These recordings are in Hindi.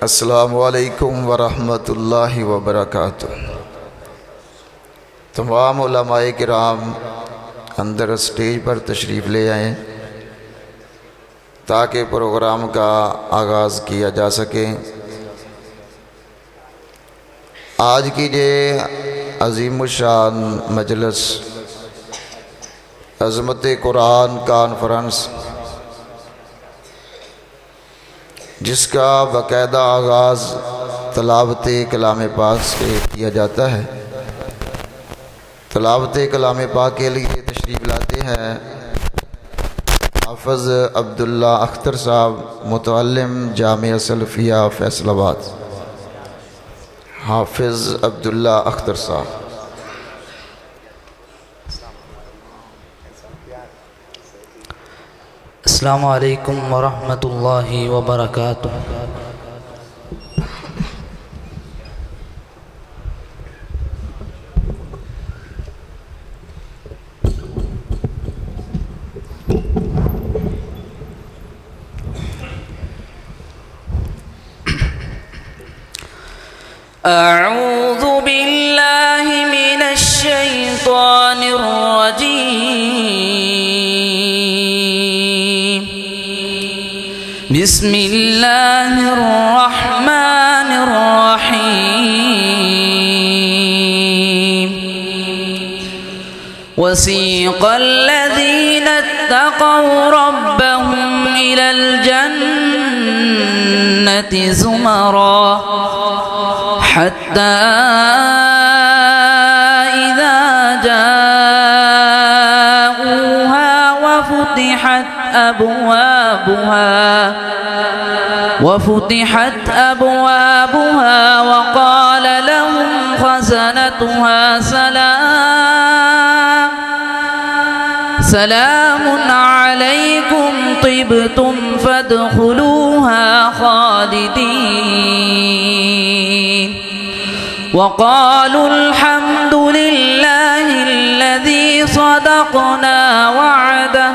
अस्सलामु अलैकुम वरहमतुल्लाहि वबरकातुह। तमाम उलमाए किराम अंदर स्टेज पर तशरीफ़ ले आएँ ताकि प्रोग्राम का आगाज़ किया जा सके। आज की ये अज़ीमुश्शान मजलिस अज़मत कुरान कॉन्फ्रेंस, जिसका बाकायदा आगाज़ तलावत कलाम पाक से किया जाता है। तलावत कलाम पाक के लिए तशरीफ़ लाते हैं हाफ़िज़ अब्दुल्ला अख्तर साहब, मुतअल्लिम जामिया सलफ़िया फैसलाबाद। हाफ़िज़ अब्दुल्ला अख्तर साहब। अस्सलामु अलैकुम वरहमतुल्लाहि वबरकातुह। अऊज़ु बिल्लाहि मिनश शैतानिर रजीम। बिस्मिल्लाहिर रहमानिर रहीम। वसीक़ल लज़ीना इत्तक़व रब्बहुम इलल जन्नति ज़ुमरा हत्ता इज़ा जाऊहा वफ़ुतिहत अबवाबुहा वक़ाल लहुम ख़ज़नतुहा सलामुन अलैकुम तिब्तुम फ़दख़ुलूहा ख़ालिदीन। वक़ालू अल्हम्दुलिल्लाहिल्लज़ी सदक़ना वअदह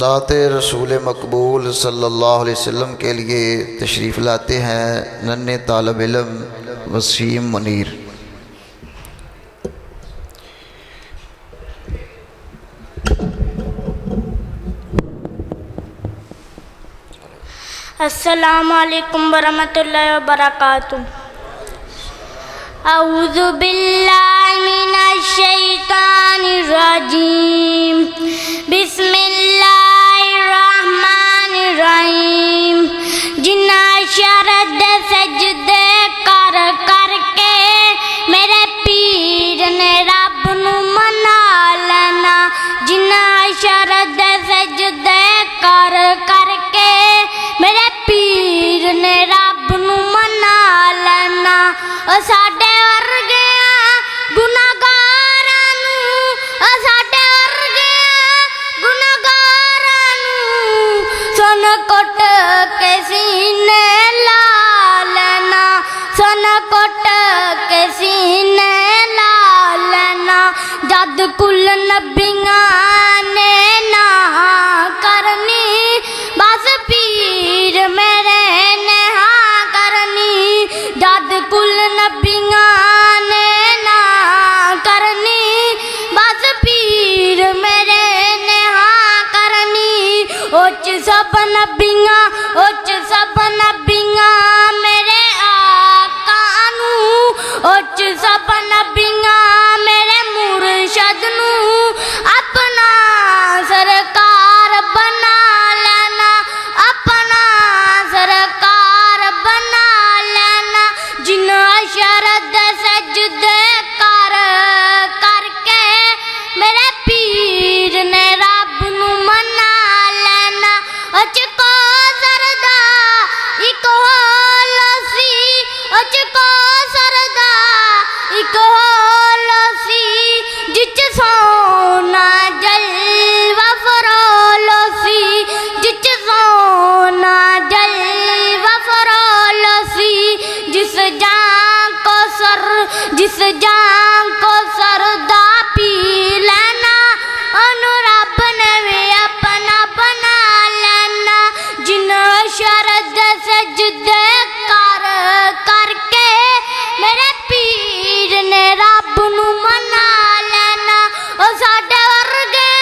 नाते रसूल मकबूल सल्लल्लाहु अलैहि वसल्लम के लिए तशरीफ़ लाते हैं नन्हे तालिब इल्म वसीम मुनीर। अस्सलामु अलैकुम वरहमतुल्लाहि वबरकातुह। अऊज़ु बिल्लाहि मिनश शैतानिर रजीम। बिस्मिल्लाहिर रहमानिर रहीम। जिन्ना शरद सजदे कर करके मेरे पीर ने रब नू मना लेना। जिन्ना शरद सजदे कर करके मेरे पीर ने रब नू मना लेना। ओ साडे वर्गे गुनाहगारां नू, ओ साडे वर्गे गुनाहगारां नू सन कोट के सीने ला लेना। सन कोट के सीने ला लेना। जद कुल नबियां ने ना करनी बस पीर सब नबियां उच सब नबियां मेरे आका नू उच सब नबियां मेरे मुर्शद नू अपना सरकार बना लेना अपना सरकार बना लेना जिन अशरद सजदे कर करके मेरे पीर ने रब नू मना लेना अचको सरदा इक होलसी अचको सरदा इक होलसी जिच सोना जलवा फरोलसी जिच सोना जलवा फरोलसी जिस जान को सरदा पी लेना अनु रब ने भी अपना बना लेना जिन शरद सजदे कर करके मेरे पीर ने रब नू मना लेना ओ साडे वर्गे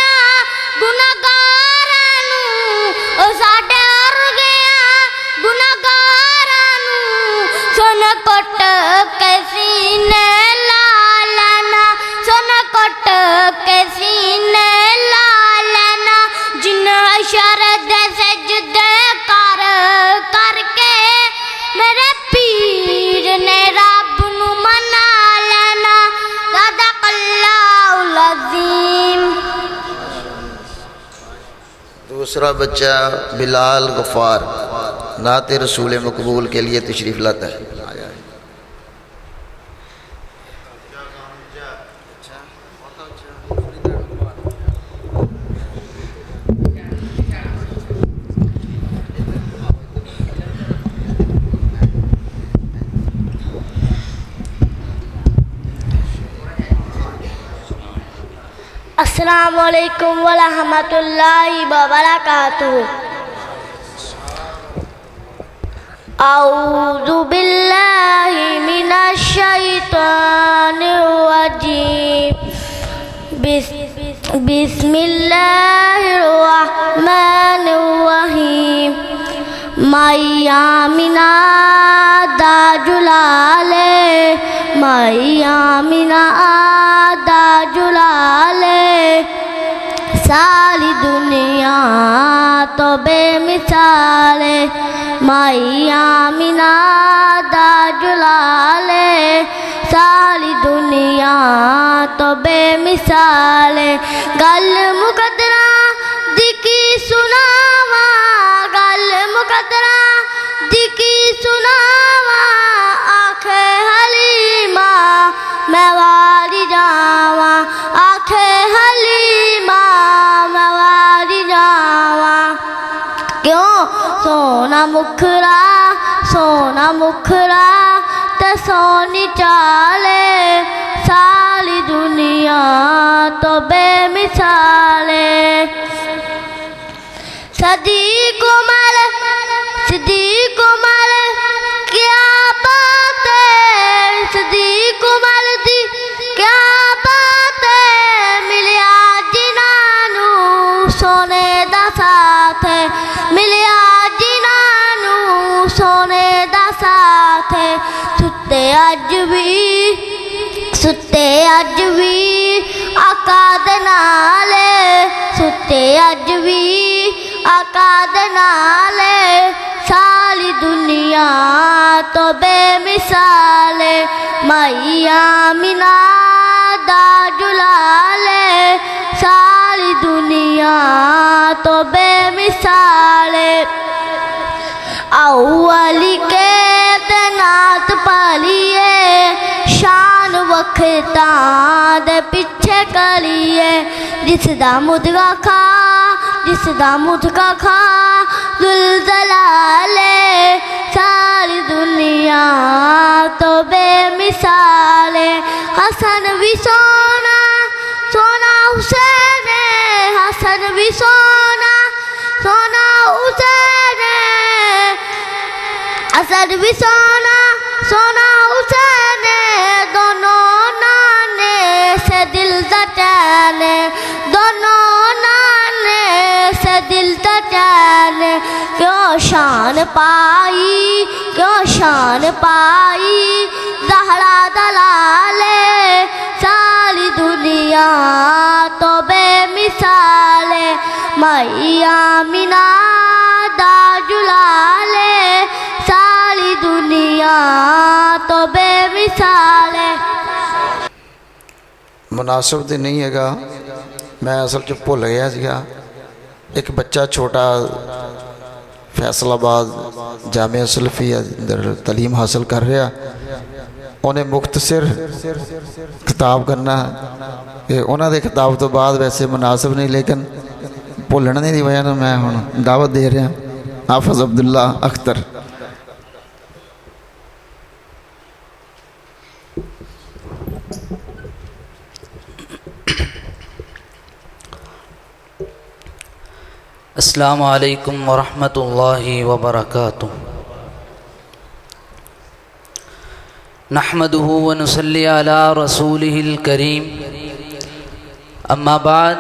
गुनाहगारां नू ओ साडे वर्गे गुनाहगारां नू सुन कोट के सीने ला लेना सुन कोट के सीने ला लेना जिन शरद सजदे कर करके मेरे पीर ने रब नू मना लेना सदक़ल्लाहुल अज़ीम। दूसरा बच्चा बिलाल गफ़ार नाते रसूल मकबूल के लिए तशरीफ़ लाता है। अस्सलामु अलैकुम व रहमतुल्लाहि व बरकातुहू। औज़ु बिल्लाहि मिनश शैतानिर रजीम। बिस्मिल्लाहिर रहमानिर रहीम। मैया मिना दा जुलाले मैया मिना दा जुलाले सारी दुनिया तो बेमिसाले मैया मिना दा जुलाले सारी दुनिया तो बेमिसाले गल मुकदरा दिकी सुनावा गल मुकदरा दिकी सुनावा आखे हलीमा मैं वारी जावा आखे हलीमा मैं वारी जावा क्यों सोना मुखरा ते सोनी चाले सारी दुनिया तो बेमिसाले सदीक उमर क्या बात है सदीक उमर दी क्या बात है मिलिया जिनानू सोने दा साथ है मिलिया जिनानू सोने दा साथ है सुते अज भी आका दे नाले सुते अज भी आका दे नाले सारी दुनिया तो बेमिसाले मैया मिना दा जुलाले सारी दुनिया तो बेमिसाले अव्वली के तनात पालिए शान वखता दे पिछे करिए जिसदा मुदगा खा दुलदलाले सारी दुनिया तो बेमिसाले हसन भी सोना हुसैन हसन भी सोना हुसैन हसन भी सोना हुसैन दोनों नाने से दिल दा चैन दोनों नाने से दिल दा चैन शान पाई, क्यों शान पाई ज़हरा दलाले, सारी दुनिया तो बेमिसाले, मैया आमिना दा जुलाले, सारी दुनिया तो बेमिसाले। मुनासिब तो नहीं हैगा, मैं असल च भुल गया सीगा। एक बच्चा छोटा फैसलाबाद जामिया सलफिया अंदर तलीम हासिल कर रहा, उन्हें मुख्तसर खिताब करना उन्होंने खिताब तो बाद वैसे मुनासिब नहीं, लेकिन भुलने की वजह मैं हुण दावत दे रहा। हाफिज़ अब्दुल्ला अख्तर। अस्सलामु अलैकुम वरहमतुल्लाहि वबरकातुह। नहमदुहु व नुसल्ली अला रसूलिहिल करीम, अम्मा बाद,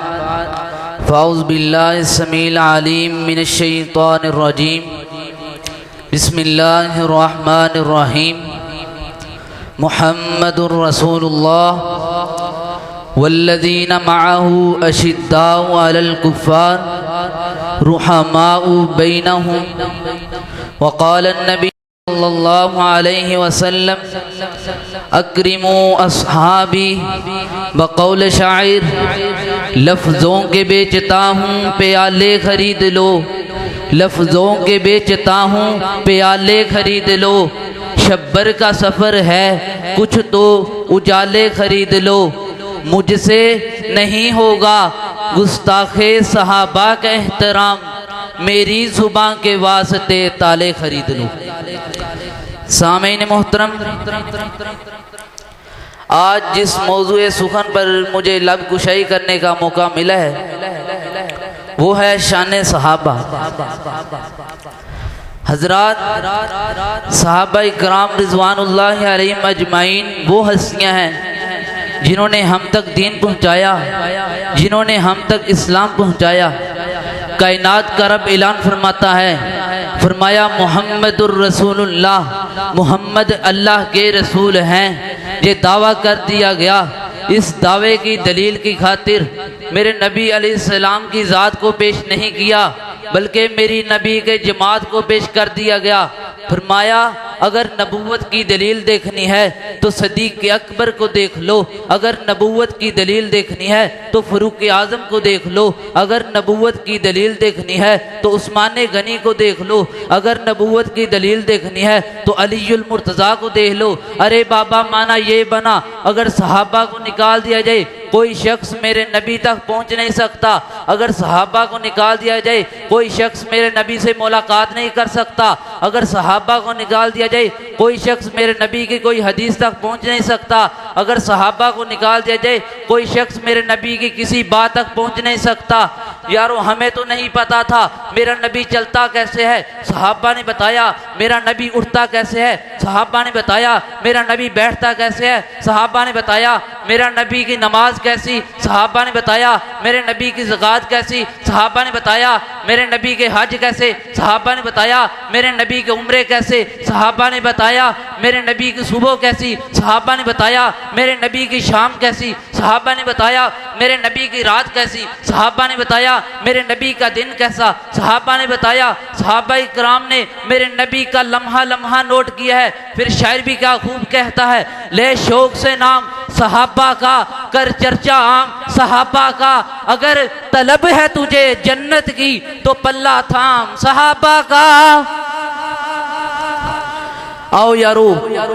फ़ाऊज़ु बिल्लाहिस समीइल अलीम मिनश शैतानिर रजीम, बिस्मिल्लाहिर रहमानिर रहीम। मुहम्मदुर रसूलुल्लाह वल्लज़ीना मअहु अशिद्दाउ अलल कुफ़्फ़ार रुहमाउ बैनहुम, वक़ाल अन्नबी सल्लल्लाहु अलैहि वसल्लम अक्रिमू अस्हाबी बक़ौल शाइर, लफ्ज़ों के बेचता हूँ प्याले खरीद लो, लफ्ज़ों के बेचता हूँ प्याले खरीद लो, शब्बर का सफ़र है कुछ तो उजाले खरीद लो, मुझसे नहीं होगा गुस्ताखे सहाबा का एहतराम, मेरी ज़ुबान के वास्ते ताले खरीद लो। सामीन मोहतरम, आज जिस मौजूए सुखन पर मुझे लब कुशाई करने का मौका मिला है वो है शान सहाबा। हजरात, सहाबा इकराम रिज़वानुल्लाहि अलैहिम अजमाइन वो हस्तियाँ हैं जिन्होंने हम तक दीन पहुँचाया, जिन्होंने हम तक इस्लाम पहुँचाया। कायनात का रब ऐलान फरमाता है, फरमाया मोहम्मदुर रसूलुल्लाह, मोहम्मद अल्लाह के रसूल हैं। ये दावा कर दिया गया, इस दावे की दलील की खातिर मेरे नबी अलैहिस्सलाम की ज़ात को पेश नहीं किया, बल्कि मेरी नबी के जमात को पेश कर दिया गया। फरमाया अगर नबूवत की दलील देखनी है तो सदीक़ अकबर को देख लो, अगर नबूवत की दलील देखनी है तो फ़ारूक़ आज़म को देख लो, अगर नबूवत की दलील देखनी है तो उस्मान गनी को देख लो, अगर नबूवत की दलील देखनी है तो अलीउल मुर्तज़ा को देख लो। अरे बाबा माना ये बना, अगर सहाबा को निकाल दिया जाए कोई शख्स मेरे नबी तक पहुंच नहीं सकता, अगर सहाबा को निकाल दिया जाए कोई शख्स मेरे नबी से मुलाकात नहीं कर सकता, अगर सहाबा को निकाल दिया जाए कोई शख्स मेरे नबी की कोई हदीस तक पहुंच नहीं सकता, अगर सहाबा को निकाल दिया जाए कोई शख्स मेरे नबी की किसी बात तक पहुंच नहीं सकता। यारो हमें तो नहीं पता था मेरा नबी चलता कैसे है, सहाबा ने बताया। मेरा नबी उठता कैसे है, सहाबा ने बताया। मेरा नबी बैठता कैसे है, सहाबा ने बताया। मेरा नबी की नमाज कैसी, सहाबा ने बताया। मेरे नबी की ज़कात कैसी, सहाबा ने बताया। मेरे नबी के हज कैसे, सहाबा ने बताया। मेरे नबी के उम्रे कैसे, सहाबा ने बताया। मेरे नबी की सुबह कैसी, सहाबा ने बताया। मेरे नबी की शाम कैसी, सहाबा ने बताया। मेरे नबी की रात कैसी, सहाबा ने बताया। मेरे नबी का दिन कैसा, सहाबा ने बताया। सहाबा इकराम ने मेरे नबी का लम्हा लम्हा नोट किया है। फिर शायर भी क्या खूब कहता है, ले शौक से नाम सहाबा का, कर चर्चा आम सहाबा का। अगर तलब है तुझे जन्नत की तो पल्ला थाम सहाबा का। आओ यारो,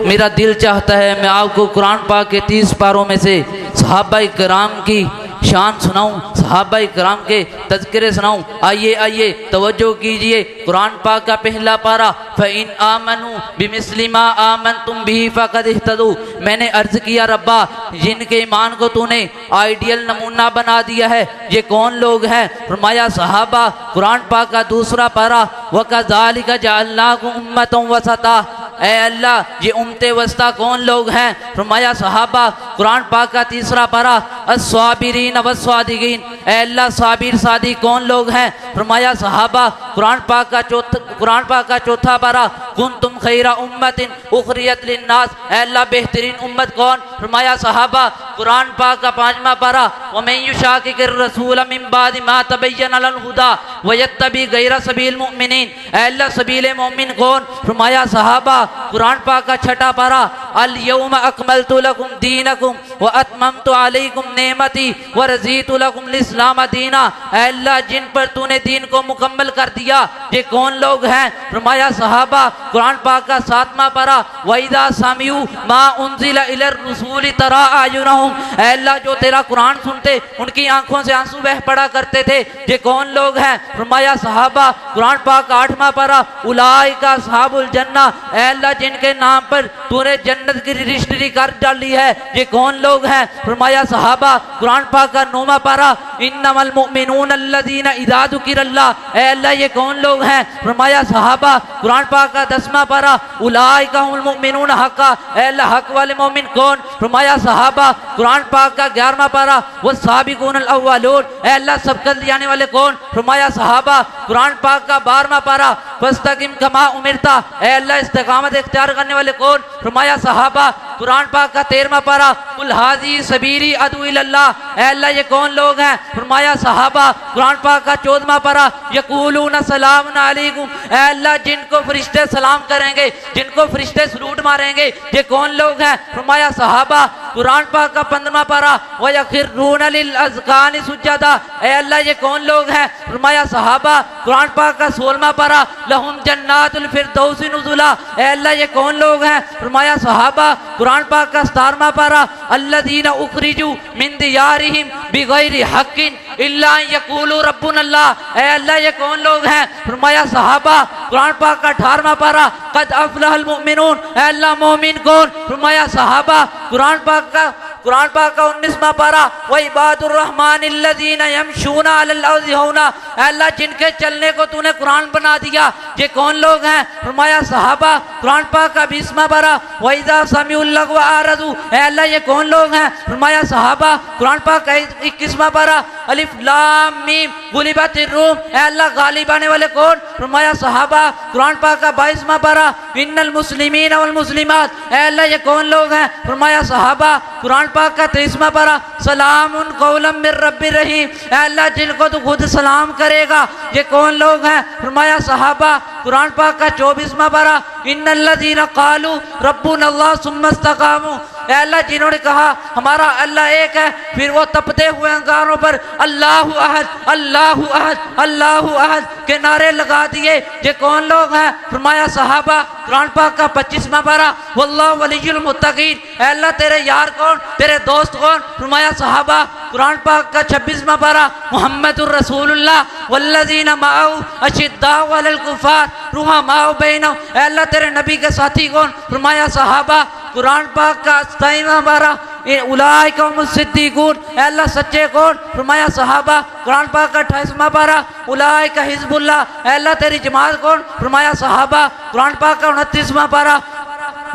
मेरा दिल चाहता है मैं आपको कुरान पाक के 30 पारों में से सहाबा इकराम की शान सुनाऊं, सहाबा इकराम के तज़किरे सुनाऊं। आइए आइए तवज्जो कीजिए, कुरान पाक का पहला पारा, फ़इन आमनू बिमिस्लि मा आमनतुम बिही फ़क़द इह्तदू। मैंने अर्ज़ किया रब्बा, जिनके ईमान को तूने आइडियल नमूना बना दिया है ये कौन लोग हैं? फरमाया सहाबा। कुरान पाक का दूसरा पारा, वकज़ालिका जअलनाकुम उम्मतन वसता। ऐ अल्लाह ये उम्मते वस्ता कौन लोग हैं? फरमाया सहाबा। कुरान पाक का तीसरा पारा, अस्साबिरीन वस्सादिकीन। ऐ अल्लाह साबिर सादी कौन लोग हैं? फरमाया सहाबा। कुरान पाक का चौथा पारा कुंतुम खैरा उम्मतिन उखरियत लिन्नास, ऐ अल्लाह बेहतरीन उम्मत कौन? फरमाया सहाबा। कुरान पाक का पांचवा पारा वमन युशाकिकिर रसूल मिन बादि मा तबय्यन लहुल हुदा वयत्तबि गैरा सबील मुमिनीन, ऐ अल्लाह सबील मोमिन कौन? फरमाया सहाबा। कुरान पाक का छठा पारा अल यौम अकमलतु लकुम दीनकुम व अतममतु अलैकुम नेमती व रज़ीतु लकुम इस्लाम दीना, ऐ अल्लाह जिन पर तूने दीन को मुकम्मल कर दिया ये कौन लोग हैं? फरमाया सहाबा। कुरान पाक का सातवां पारा वइदा समिउ मा उनजिला इलर रसूल तरा आयुनहुम, ऐ अल्लाह जो तेरा कुरान सुनते उनकी आंखों से आंसू बह पड़ा करते थे ये कौन लोग हैं? फरमाया सहाबा। कुरान पाक का आठवां पारा उलाइका अस्हाबुल जन्ना, ऐ अल्लाह जिनके नाम पर तूने जन्नत की रजिस्ट्री कर डाली है ये कौन लोग हैं? फरमाया सहाबा। कुरान पाक का नौवां पारा इन्नमल मुमिनून अल्लज़ीना इज़ा ज़ुकिरल्लाह, ऐ अल्लाह ये कौन लोग हैं? फरमाया सहाबा। कुरान पाक का 10वां पारा उलाइका हुमुल मुमिनून हक़्क़ा, ऐ अल्लाह हक वाले मोमिन कौन? फरमाया सहाबा। कुरान पाक का 11वां पारा वस्साबिकूनल अव्वलून, ऐ अल्लाह सबकत ले आने वाले कौन? फरमाया सहाबा। कुरान पाक का 12वां पारा फस्तकिम कमा उमिरता, ऐ अल्लाह इस्तिकामत इख्तियार करने वाले कौन? फरमाया सहाबा। कुरान पाक का 13वां पारा कुल हाज़ी सबीली अदु इल्लल्लाह, ऐ अल्लाह ये कौन लोग हैं? फरमाया सहाबा। कुरान पाक का 14वां पारा यकूलून सलामुन अलैकुम, ऐ अल्लाह जिनको फरिश्ते सलाम करेंगे जिनको फरिश्ते सलूट मारेंगे ये कौन लोग हैं? फरमाया सहाबा। कुरान पाक का 15वां पारा वयखिरूना लिल अज़कानी सुजदा, ऐ अल्लाह ये कौन लोग हैं? फरमाया सहाबा। कुरान पाक का 16वां पारा लहुम जन्नातुल फिरदौसी नुज़ुला, ऐ अल्लाह ये कौन लोग हैं? फरमाया सहाबा। कुरान पाक का 17वां पारा अल्लज़ीना उखरिजू मिन दियारिहिम बिगैरि हक़्क़िन इल्ला यक़ूलू रब्बुनल्लाह, ऐ अल्लाह ये कौन लोग हैं? फरमाया सहाबा। कुरान पाक का 18वां पारा क़द अफ़लहल मुमिनून, ऐ अल्लाह मोमिन कौन? फरमाया सहाबा। कुरान पाक का 19वां पारा व इबादुर रहमानिल्लज़ीना यमशूना अलल अर्ज़ि हौना, ऐ अल्लाह जिनके चलने को तूने कुरान बना दिया ये कौन लोग हैं? फरमाया सहाबा। कुरान पाक का 20वां पारा व इज़ा समिउल लग़्व अरज़ू, ऐ अल्लाह ये कौन लोग हैं? फरमाया सहाबा। कुरान पाक का 21वां पारा अलिफ लाम मीम गुलिबतिर रूम, ऐ अल्लाह गालिब आने वाले कौन? फरमाया सहाबा। कुरान पाक का 22वां पारा इन्नल मुस्लिमीन वल मुस्लिमात, ऐ अल्लाह ये कौन लोग हैं? फरमाया सहाबा। कुरान पाक का 23वां पारा सलामुन कौलम मिर रब्बिर रहीम, ऐ अल्लाह जिनको तू खुद सलाम करेगा ये कौन लोग हैं? फरमाया सहाबा। कुरान पाक का 24वां पारा इन्नल्लज़ीना क़ालू रब्बुनल्लाह सुम्मा इस्तक़ामू, ऐ अल्लाह जिन्होंने कहा हमारा अल्लाह एक है फिर वो तपते हुए अंगारों पर अल्लाहु अहद अल्लाहु अहद अल्लाहु अहद के नारे लगा दिए ये कौन लोग हैं? फरमाया सहाबा। कुरान पाक का 25वां पारा वल्लाहु वलियुल मुत्तकीन, ऐ अल्लाह तेरे यार कौन? तेरे दोस्त कौन? फरमाया सहाबा। कुरान पाक का 26वां पारा मुहम्मदुर रसूलुल्लाह वल्लज़ीना माअहु अशिद्दाउ अलल कुफ़ार रुहमाउ बैनहुम, ऐ अल्लाह तेरे नबी के साथी कौन? फरमाया सहाबा। कुरान पाक का 27वां पारा उलाइका हुमुस सिद्दीक़ून, ऐ अल्लाह सच्चे कौन? फरमाया सहाबा। कुरान पाक का 28वां पारा उलाइका हिज़्बुल्लाह, ऐ अल्लाह तेरी जमात कौन? फरमाया सहाबा। कुरान पाक का 29वां पारा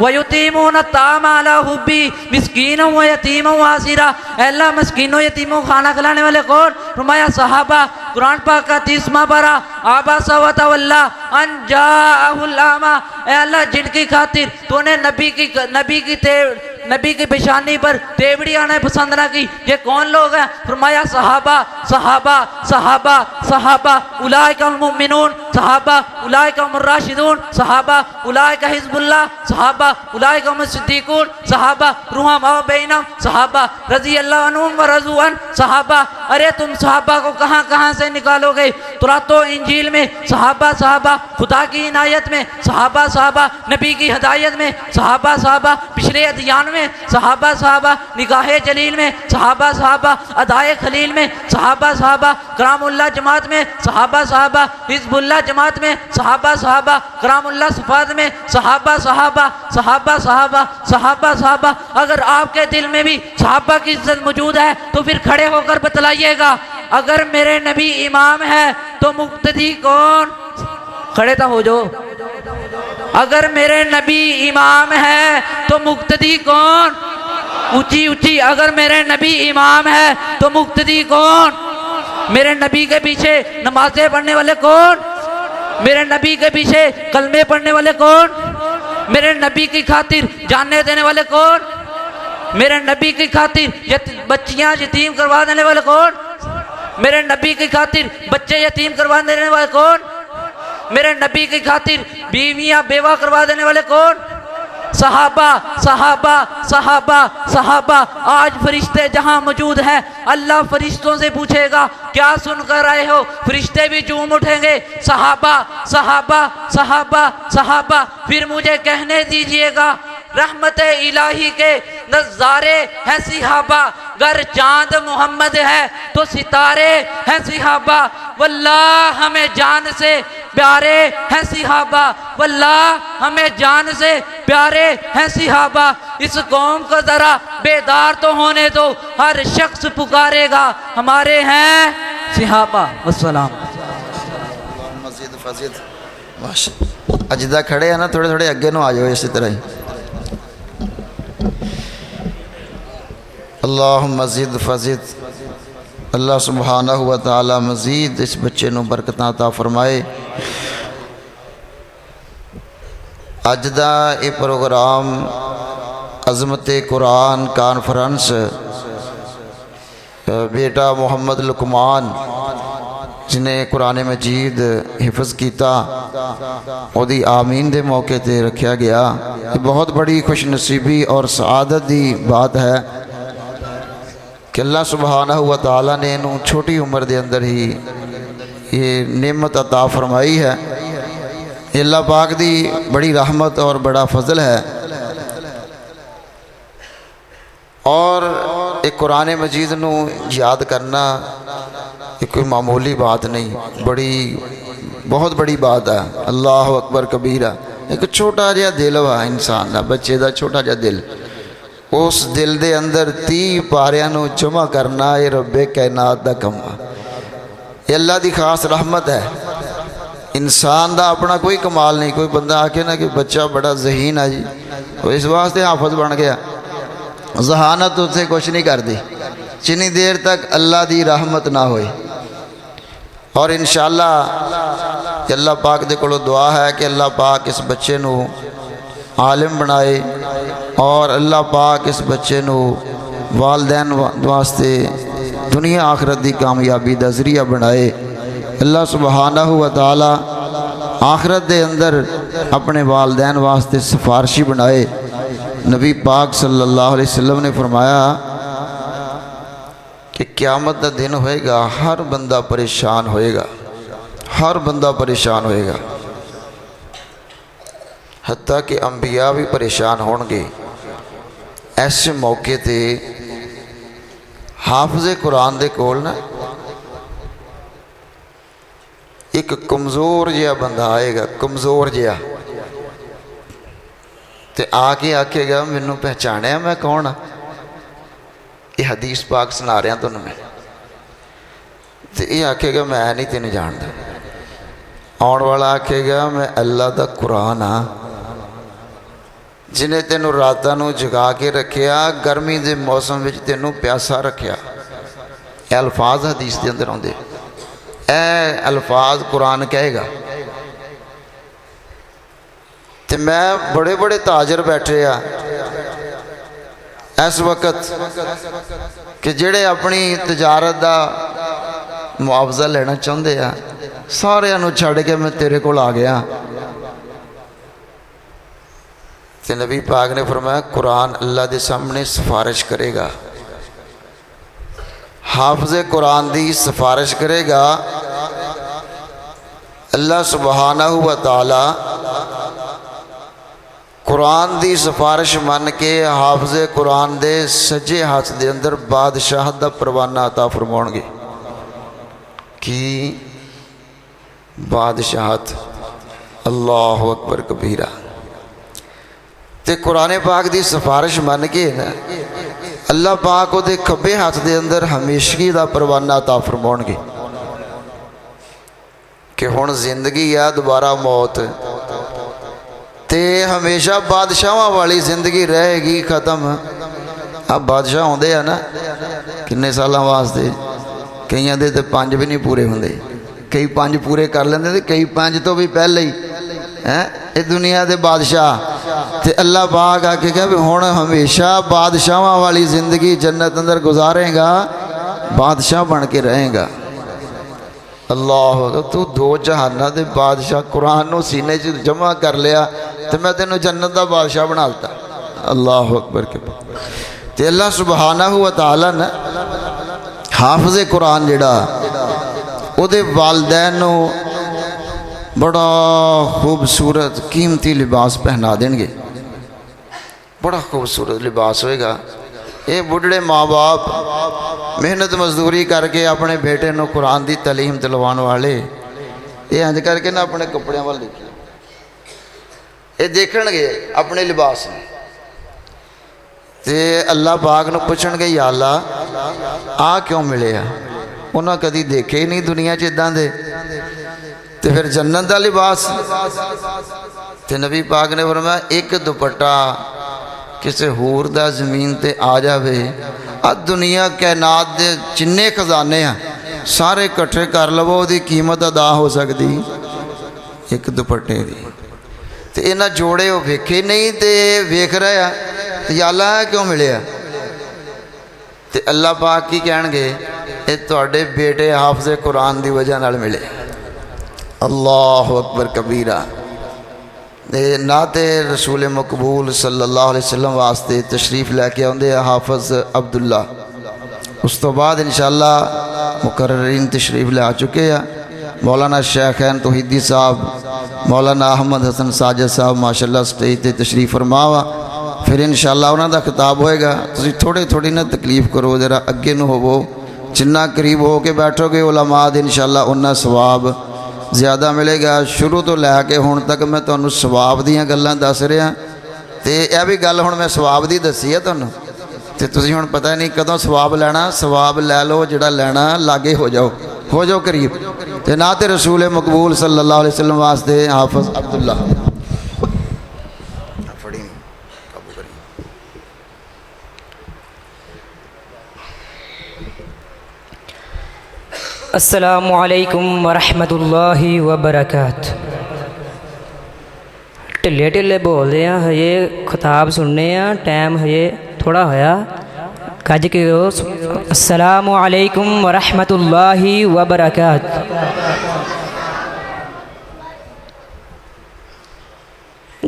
वयुतीमून तामा अला हुब्बी मिस्कीनों व यतीमों व आसिरा, ऐ अल्लाह मिस्कीनों यतीमों खाना खिलाने वाले कौन? फरमाया सहाबा। कुरान पाक का 30वां पारा आबासा व तवल्ला अन जाअहुल आमा, ऐ अल्लाह जिनकी खातिर तूने नबी की पेशानी पर तेवड़ी आना पसंद ना की ये कौन लोग हैं? फरमाया सहाबा सहाबा सहाबा सहाबा उलाइका हुमुल मुमिनून, सहाबा उलाइका हुमुर राशिदून, सहाबा उलाइका हिज़्बुल्लाह, सहाबा उलाइका हुमुस सिद्दीक़ून, सहाबा रुहमाउ बैनहुम, सहाबा रज़ियल्लाहु अन्हुम व रज़ू अन, सहाबा। अरे तुम सहाबा को कहाँ कहाँ से निकालोगे? तुरातो इंजील में सहाबा सहाबा, खुदा की इनायत में सहाबा सहाबा, नबी की हदायत में सहाबा सहाबा, पिछले अदियान में सहाबा सहाबा, निगाहे जलील में सहाबा सहाबा, अदाए खलील में सहाबा सहाबा, करामुल्लाह जमात में सहाबा सहाबा, हिज़्बुल्लाह जमात में सहाबा सहाबा, करामुल्लाह सफाद में सहाबा सहाबा सहाबा सहाबा सहाबा सहाबा। अगर आपके दिल में भी सहाबा की इज्जत मौजूद है तो फिर खड़े होकर बतलाइएगा अगर मेरे नबी इमाम है तो मुक्तदी कौन? खड़े तो हो जाओ। अगर मेरे नबी इमाम है तो मुक्तदी कौन? ऊंची ऊंची। अगर मेरे नबी इमाम है तो मुक्तदी कौन? मेरे नबी के पीछे नमाजें पढ़ने वाले कौन? मेरे नबी के पीछे कलमे पढ़ने वाले कौन? मेरे नबी की खातिर जानने देने वाले कौन? मेरे नबी की खातिर बच्चियां यतीम करवा देने वाले कौन? मेरे नबी की खातिर बच्चे यतीम करवा देने वाले कौन? मेरे नबी की खातिर बीवियां बेवा करवा देने वाले कौन? सहाबा सहाबा सहाबा सहाबा। आज फरिश्ते जहां मौजूद हैं, अल्लाह फरिश्तों से पूछेगा क्या सुनकर आए हो? फरिश्ते भी झूम उठेंगे, सहाबा सहाबा सहाबा सहाबा। फिर मुझे कहने दीजिएगा, रहमत इलाही के नज़ारे हैं सिहाबा। गर चांद मोहम्मद है तो सितारे हैं सिहाबा। वल्लाह हमें जान से प्यारे हैं सिहाबा, वल्लाह हमें जान से प्यारे हैं सिहाबा। इस कौम को जरा बेदार तो होने दो, हर शख्स पुकारेगा हमारे हैं सिहाबा। वस्सलाम। मस्जिद फजीद माशा अजदा खड़े हैं ना, थोड़े थोड़े अगे नु आ जाओ इसी तरह ही। अल्लाह मज़ीद फजीद। अल्लाह सुब्हानहु व तआला मज़ीद इस बच्चे नूं बरकतां अता फरमाए। अज दा ये प्रोग्राम अज़मत कुरान कॉन्फ्रेंस बेटा मुहम्मद लुकमान जिन्हें कुरान मजीद हिफज किया ओदी आमीन दे मौके ते रखा गया। ये बहुत बड़ी खुशनसीबी और सआदत की बात है कि अल्लाह सुब्हानहु व तआला ने इन्हूं छोटी उम्र के अंदर ही ये नेमत अता फरमाई है। ये अल्लाह पाक दी बड़ी रहमत और बड़ा फजल है। और एक कुरान मजीद नूं याद करना एक कोई मामूली बात नहीं, बड़ी बहुत बड़ी बात है। अल्लाह अकबर कबीरा। एक छोटा जिहा दिल वा इंसान का, बच्चे का छोटा जिहा दिल, उस दिल दे अंदर 30 पारियां नूं जमा करना ये रब्बे कायनात दा काम है। ये अल्लाह दी खास रहमत है। इंसान दा अपना कोई कमाल नहीं। कोई बंदा आके ना कि बच्चा बड़ा ज़हीन है जी, तो इस वास्ते हाफज बन गया, जहानत उससे कुछ नहीं करती जितनी देर तक अल्लाह दी रहमत ना होए। और इंशाअल्लाह अल्लाह पाक दे कोलों दुआ है कि अल्लाह पाक इस बच्चे नूं आलिम बनाए और अल्लाह पाक इस बच्चे नूं वालदैन वास्ते दुनिया आखरत की कामयाबी का जरिया बनाए। अल्लाह सुब्हानहु व तआला आखरत के अंदर अपने वालदैन वास्ते सिफारशी बनाए। नबी पाक सल्लल्लाहु अलैहि वसल्लम ने फरमाया कि क़यामत का दिन होएगा, हर बंदा परेशान होएगा, हर बंदा परेशान होएगा, हत्ता कि अंबिया भी परेशान होंगे। ऐसे मौके ते हाफिज़े कुरान दे कोल ना एक कमज़ोर जिहा बंदा आएगा, कमज़ोर जिहा, ते आके आखेगा मैनू पहचानिया मैं कौन हाँ? ये हदीस पाक सुना रहा तुहानूं मैं। तो ये आखेगा मैं नहीं तेन जानता। आने वाला आखेगा मैं अल्लाह दा कुरान हाँ, जिन्हें तेनों रातां नूं जगा के रखिया, गर्मी के मौसम में तेनों प्यासा रखिया। ये अल्फाज हदीस के अंदर आउंदे, ए अल्फाज कुरान कहेगा। तो मैं बड़े बड़े ताजर बैठे आ इस वक्त कि जेड़े अपनी तजारत का मुआवजा लेना चाहते हैं, सारिਆਂ ਨੂੰ छड़ के मैं तेरे कोल आ गया। तो नबी पाक ने फरमाया कुरान अल्लाह के सामने सिफारिश करेगा, हाफिज़े कुरान की सिफारिश करेगा। अल्लाह सुब्हानहु व तआला कुरान की सिफारिश मन के हाफिज़े कुरान के सज्जे हाथ के अंदर बादशाह का परवाना अता फरमाउणगे। कि बादशाहत, अल्लाह अकबर कबीरा। तो कुरान पाक की सिफारिश मन के ना अल्लाह पाक वो खब्बे हाथ के अंदर हमेशगी का परवाना अता फरमाउणगे कि हुण जिंदगी आ, दोबारा मौत, ते हमेशा बादशाहां वाली जिंदगी रहेगी खत्म। अब बादशाह आउंदे आ ना किन्ने सालों वास्ते, कईयां दे ते 5 भी नहीं पूरे होंदे, कई 5 पूरे कर लेंदे ते कई 5 तो भी पहले ही हैं ये दुनिया के बादशाह। तो अल्लाह पाक आके कहा भी हुण हमेशा बादशाहां वाली जिंदगी जन्नत अंदर गुजारेगा, बादशाह बन के रहेगा। अल्लाह तू 2 जहाना दे बादशाह कुरान नूं सीने च जमा कर लिया तो मैं तेनों जन्नत का बादशाह बना दिता। अल्लाह अकबर के ते अल्लाह सुबहानहू व तआला ने हाफिज़ कुरान जिहड़ा उहदे वालिदैन नूं बड़ा खूबसूरत कीमती लिबास पहना देंगे, बड़ा खूबसूरत लिबास होएगा। ये बुढ़े माँ बाप मेहनत मजदूरी करके अपने बेटे को कुरान की तलीम दिलवाने वाले ये इंज करके ना अपने कपड़े वाल देखिए, ये देखणगे अपने लिबास ते अल्लाह पाक नूं पुछणगे या अल्लाह आ क्यों मिले आ, उन्हें कदी देखे ही नहीं दुनिया च इदां दे, तो फिर जन्नत का लिबास। तो नबी पाक ने फरमाया एक दुपट्टा किसी होर दा जमीन ते आ जाए, आ दुनिया कैनात दे जिन्ने खजाने आ सारे इकट्ठे कर लवो, उसकी कीमत अदा हो सकती एक दुपट्टे की। तो इन्हें जोड़े वो वेखे नहीं तो वेख रहे आ तो अल्लाह क्यों मिले। तो अल्लाह पाक की कहणगे ये तुहाडे बेटे हाफिज़े कुरान की वजह नाल मिले। अल्लाह अकबर कबीरा। ना तो रसूल मकबूल सल्लल्लाहु अलैहि वसल्लम वास्ते तशरीफ़ लैके आउंदे हाफिज़ अब्दुल्ला, उस तो बाद इंशाअल्लाह मुकर्ररीन तशरीफ़ लै चुके हैं। मौलाना शेखैन तौहीदी साहब, मौलाना अहमद हसन साजिद साहब माशाअल्लाह स्टेज पर तशरीफ़ फरमावा, फिर इंशाअल्लाह उन्हां दा खिताब होएगा। तुसीं थोड़ी थोड़ी ना तकलीफ़ करो, जरा अगे नूं होवो, जिन्ना करीब हो के बैठोगे उलमा दे इंशाअल्लाह उन्ना सवाब ज़्यादा मिलेगा। शुरू तो लैके हुण तक मैं तुहानूं सवाब दीयां गल्लां दस रहा, तो यह भी गल हुण मैं सवाब दी दसी है तुहानूं, तो तुसीं हुण पता नहीं कदों सवाब लैना, सवाब लै लो जिहड़ा लैना, लागे हो जाओ करीब। तो ना तो रसूल मकबूल सल्लल्लाहु अलैहि वसल्लम वास्ते हाफिज़ अब्दुल्ला अस्सलामु अलैकुम वरहमतुल्लाहि वबरकातुहू। ढिले ढिले बोलते हैं, हजे खिताब सुनने टाइम हजे थोड़ा होया, गज के अस्सलामु अलैकुम वरहमतुल्लाहि वबरकातुहू।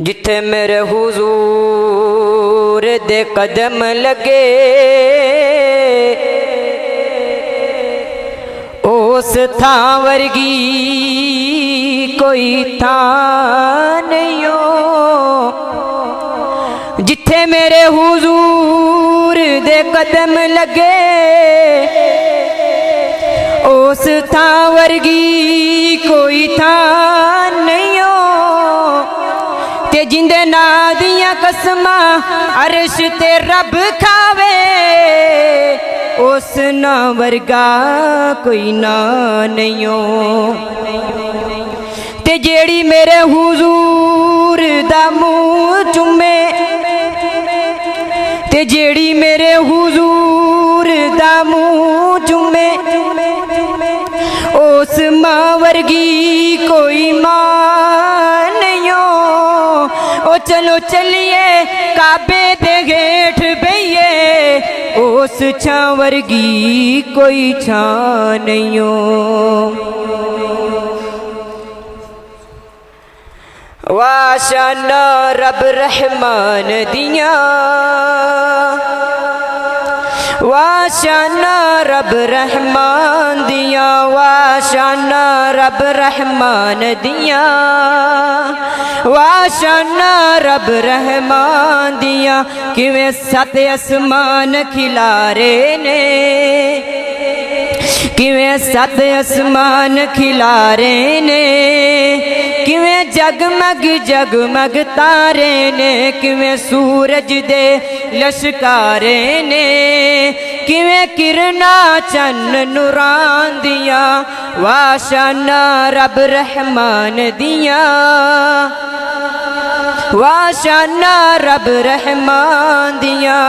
जिथे मेरे हुजूर दे कदम लगे उस थां वर्गी कोई थां नहीं हो, जिथे मेरे हुजूर दे कदम लगे उस थां वर्गी कोई थां नहीं हो। ते जिंदे नां दियां कसमां अर्श ते रब खावे उस ना वर्गा कोई ना नहीं हो। ते जेड़ी मेरे हुजूर दा मुंह चुमे, ते जेड़ी मेरे हुजूर दा मुंह चुमे उस मां वर्गी कोई मां नहीं हो। ओ चलो चलिए काबे दे गेठ बइए उस छां वर्गी कोई छां नहीं हो। वाशाना रब रहमान दिया, वाशाना रब रहमान दिया, वाशाना रब रहमान दिया, वाशाना रब रहमान दिया। किवें सत आसमान खिलारे ने, किवें सत आसमान खिलारे ने, किवें जगमग जगमग तारे ने, किवें सूरज दे लश्कारे ने, किवें किरना चन्न नूरां दिया। वाशाना रब रहमान दिया, वाशाना रब रहमान दिया।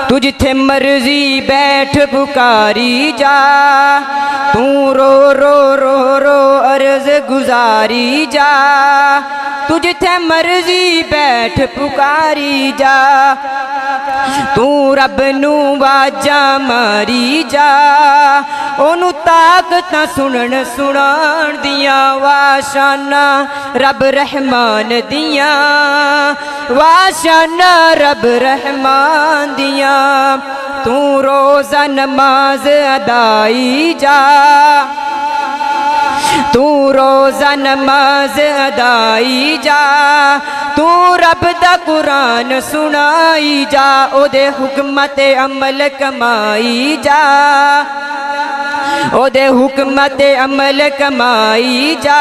तू जिथे मर्जी बैठ पुकारी जा, तू रो रो रो रो अर्ज गुजारी जा, तू जिथे मर्जी बैठ पुकारी जा, तू रब नू वाजा मारी जा, ओनू ताकत सुनन सुनान दिया वाशाना रब रहमान दिया, वाशाना रब रहमान दिया, तू रोज़ा नमाज अदाई जा, तू रोज़ा नमाज अदाई जा, तू रब दा कुरान सुनाई जा, ओदे हुक्म ते अमल कमाई जा, ओदे हुक्म ते अमल कमाई जा,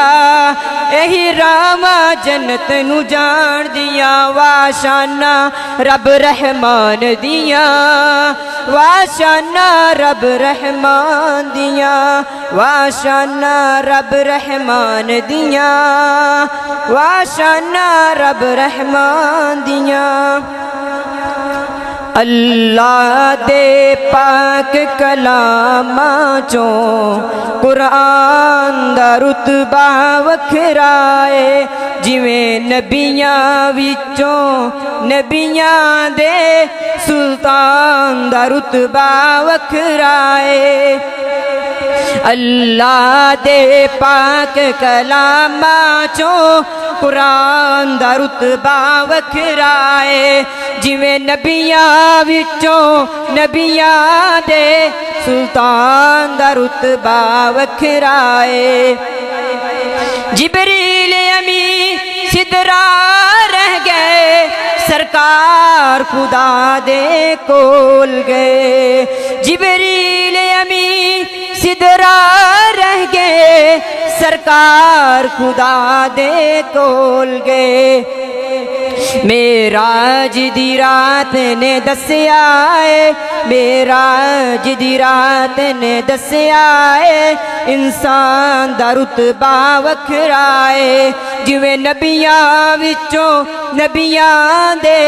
एही रामा जन्नत नू जान दिया, वाशाना रब रहमान दिया, वाशाना रब रहमान दिया, वाशाना रब रहमान दिया, वाशाना रब रहमान दिया। अल्लाह दे पाक कलामा चों कुरान दा रुतबा वखराए, जिवें नबियां विचों नबियां दे सुल्तान दा रुतबा वखराए। अल्लाह दे पाक कलामा चों कुरान दा रुतबा वखराए, जिवें नबियां विचों नबियां दे सुल्तान दा रुतबा वखराए। जिबरील अमी सिदरा रह गए, सरकार खुदा दे कोल गए, जिबरील अमी सिदरा रह गए, सरकार खुदा दे कोल गए। मेराज दी रात ने दस्या है, मेराज दी रात ने दस्या है, इंसान दा रुतबा वखराए, जिवें नबियां विचों नबियां दे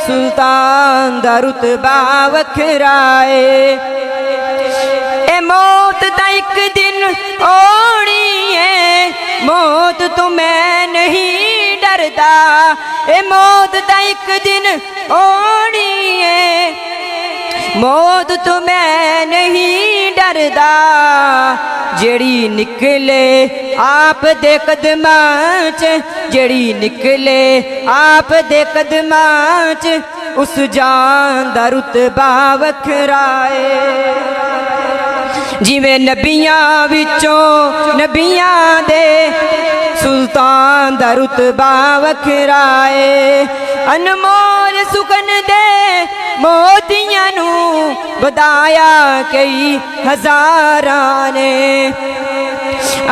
सुल्तान दा रुतबा वखराए। ए मौत दा इक दिन ओनी है, मौत तो मैं नहीं डरदा, ए मौत दा इक दिन ओनी है, मौत तो मैं नहीं डरदा, जेड़ी निकले आप दे कदमां च, जेड़ी निकले आप दे कदमां च, उस जान दा रुतबा वखराए। जिवें नबियां विचों नबियां दे सुल्तान दा रुतबा वखराए। अनमोल सुखन दे मोतियां नू बधाया कई हजारां ने,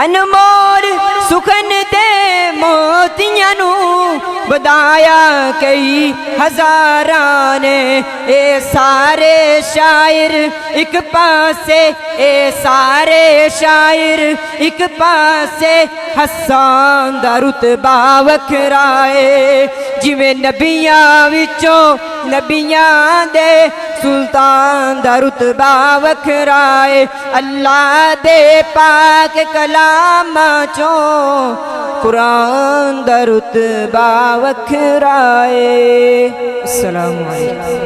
अनमोल सुखन दे मोतियां नू बधाया कई हजारां ने। ए सारे शायर एक पासे, ए सारे शायर एक पासे, हसन दा रुतबा वखराए, जिवें नबियां विचों नबियां दे सुल्तान दा रुतबा वखराए। अल्लाह दे पाक कलामां चों कुरान दा रुतबा वखराए। अस्सलामु अलैकुम।